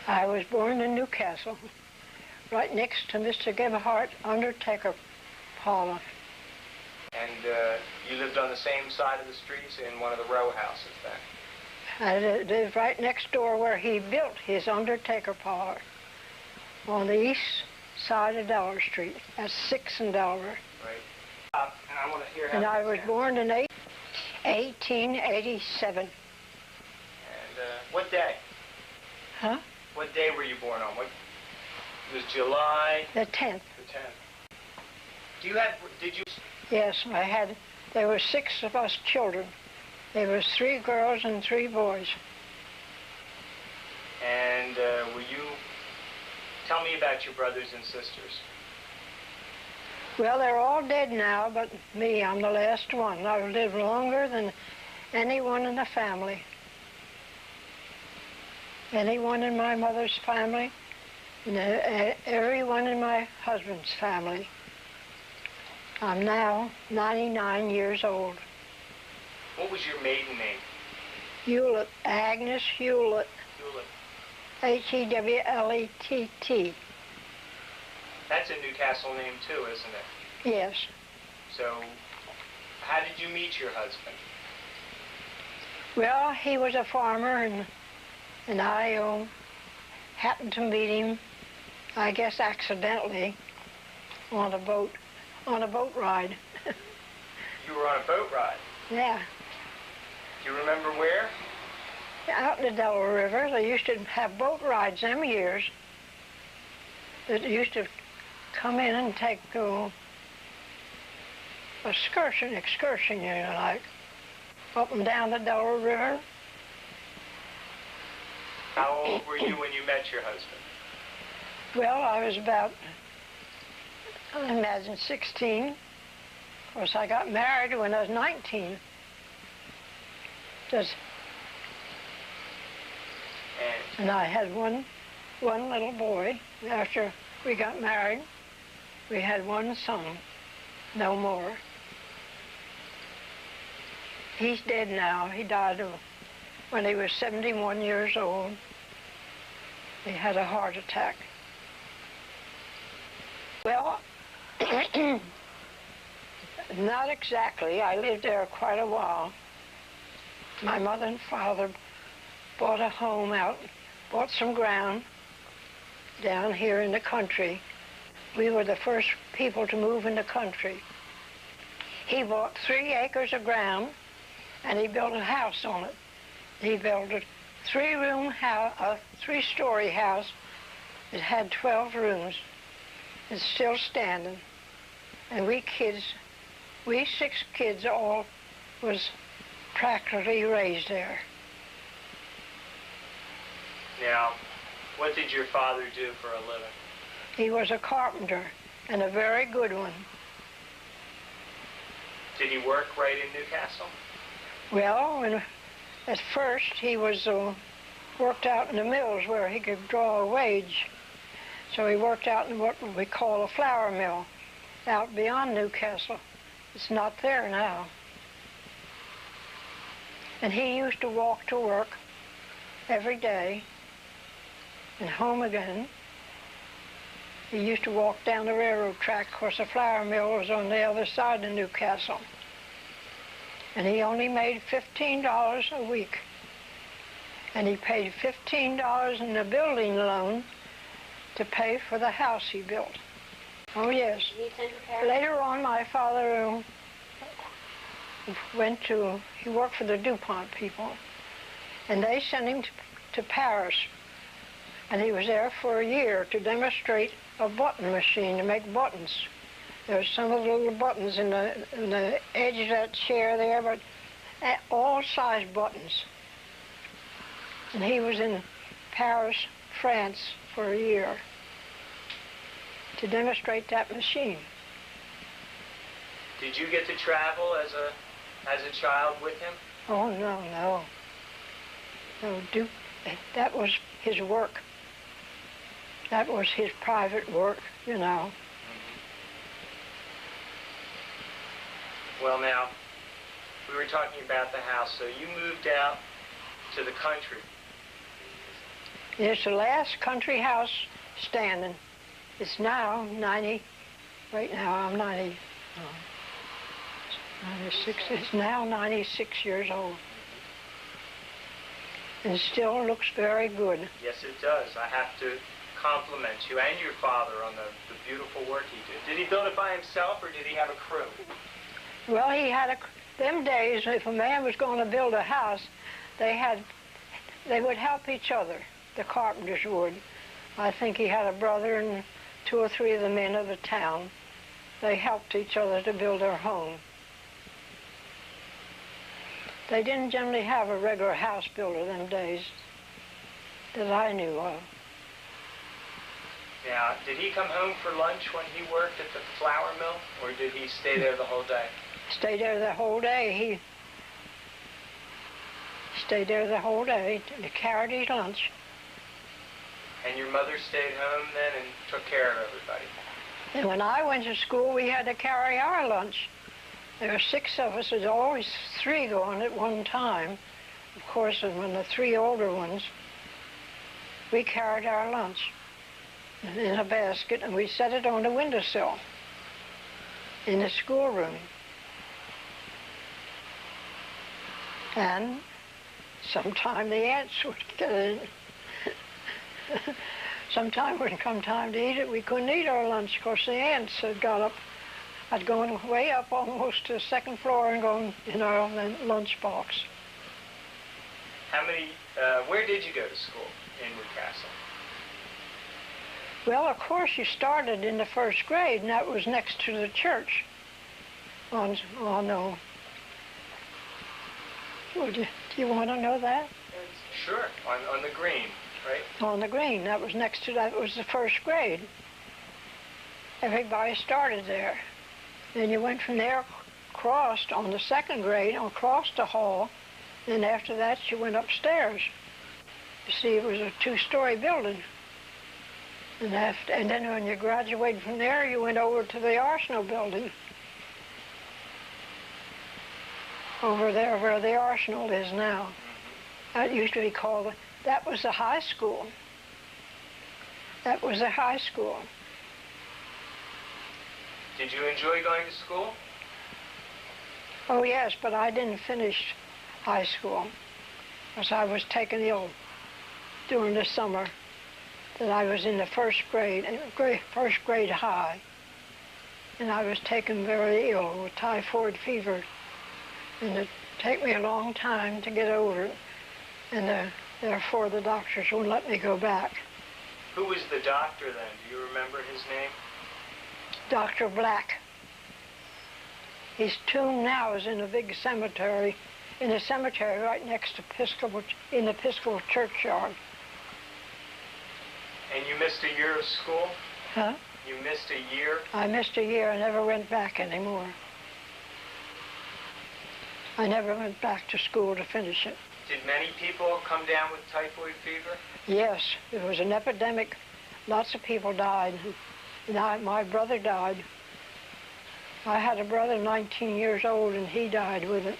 I was born in Newcastle, right next to Mr. Gebhardt, undertaker parlor. And you lived on the same side of the streets in one of the row houses then? I lived right next door where he built his undertaker parlor, on the east side of Delaware Street, at 6th and Delaware. Right. And I want to hear how. And I was born in 1887. And what day? Huh? What day were you born on? What? It was July. The 10th. The 10th. Did you? Yes, I had. There were 6 of us children. There was 3 girls and 3 boys. And tell me about your brothers and sisters. Well, they're all dead now, but me, I'm the last one. I've lived longer than anyone in the family. Anyone in my mother's family, and everyone in my husband's family. I'm now 99 years old. What was your maiden name? Hewlett, Agnes Hewlett. Hewlett. H-E-W-L-E-T-T. That's a Newcastle name too, isn't it? Yes. So, how did you meet your husband? Well, he was a farmer, and I happened to meet him, I guess accidentally, on a boat ride. You were on a boat ride? Yeah. Do you remember where? Out in the Delaware River. They used to have boat rides them years. They used to come in and take excursion, you know, like up and down the Delaware River. How old were you when you met your husband? Well, I was about, I imagine, 16. Of course, I got married when I was 19. And I had one little boy. After we got married, we had one son, no more. He's dead now. He died when he was 71 years old. He had a heart attack. Well, not exactly. I lived there quite a while. My mother and father bought a home bought some ground down here in the country. We were the first people to move in the country. He bought 3 acres of ground, and he built a house on it. He built a 3-room house, a 3-story house. It had 12 rooms. It's still standing. And we 6 kids all was practically raised there. Now, what did your father do for a living? He was a carpenter, and a very good one. Did he work right in Newcastle? Well, at first he was worked out in the mills where he could draw a wage. So he worked out in what we call a flour mill out beyond Newcastle. It's not there now. And he used to walk to work every day and home again. He used to walk down the railroad track. Of course, the flour mill was on the other side of Newcastle. And he only made $15 a week. And he paid $15 in a building loan to pay for the house he built. Oh, yes. Later on, my father he worked for the DuPont people, and they sent him to Paris. And he was there for a year to demonstrate a button machine to make buttons. There's some of the little buttons in the edge of that chair there, but all size buttons. And he was in Paris, France for a year to demonstrate that machine. Did you get to travel as a child with him? Oh, no. No, that was his work. That was his private work, you know. Well, now, we were talking about the house, so you moved out to the country. It's the last country house standing. It's now 90, right now I'm 96. It's now 96 years old. And it still looks very good. Yes, it does. I have to compliment you and your father on the beautiful work he did. Did he build it by himself, or did he have a crew? Well, he had them days, if a man was going to build a house, they would help each other. The carpenters would. I think he had a brother and 2 or 3 of the men of the town. They helped each other to build their home. They didn't generally have a regular house builder them days that I knew of. Now, did he come home for lunch when he worked at the flour mill, or did he stay there the whole day? Stayed there the whole day. He stayed there the whole day. He carried his lunch. And your mother stayed home then and took care of everybody? And when I went to school, we had to carry our lunch. There were 6 of us. There's always 3 going at one time. Of course, and when the 3 older ones, we carried our lunch in a basket, and we set it on the windowsill in the schoolroom. And sometime the ants would get in. Sometime when it come time to eat it, we couldn't eat our lunch because the ants had got up. I'd gone way up almost to the 2nd floor and gone in our lunch box. Where did you go to school in Newcastle? Well, of course, you started in the 1st grade, and that was next to the church. Well, do you want to know that? Sure, on the green, right? On the green. That was next to that. Was the 1st grade. Everybody started there. Then you went from there, crossed on the 2nd grade, across the hall, and after that you went upstairs. You see, it was a 2-story building. And then when you graduated from there, you went over to the Arsenal building. Over there where the Arsenal is now. That used to be called, that was the high school. That was the high school. Did you enjoy going to school? Oh, yes, but I didn't finish high school because I was taken ill during the summer that I was in the 1st grade, 1st grade high. And I was taken very ill with typhoid fever. And it took me a long time to get over it. And therefore the doctors wouldn't let me go back. Who was the doctor then? Do you remember his name? Dr. Black. His tomb now is in a big cemetery, in the cemetery right next to in the Episcopal churchyard. And you missed a year of school? Huh? You missed a year? I missed a year. I never went back anymore. I never went back to school to finish it. Did many people come down with typhoid fever? Yes, it was an epidemic. Lots of people died. And my brother died. I had a brother 19 years old, and he died with it.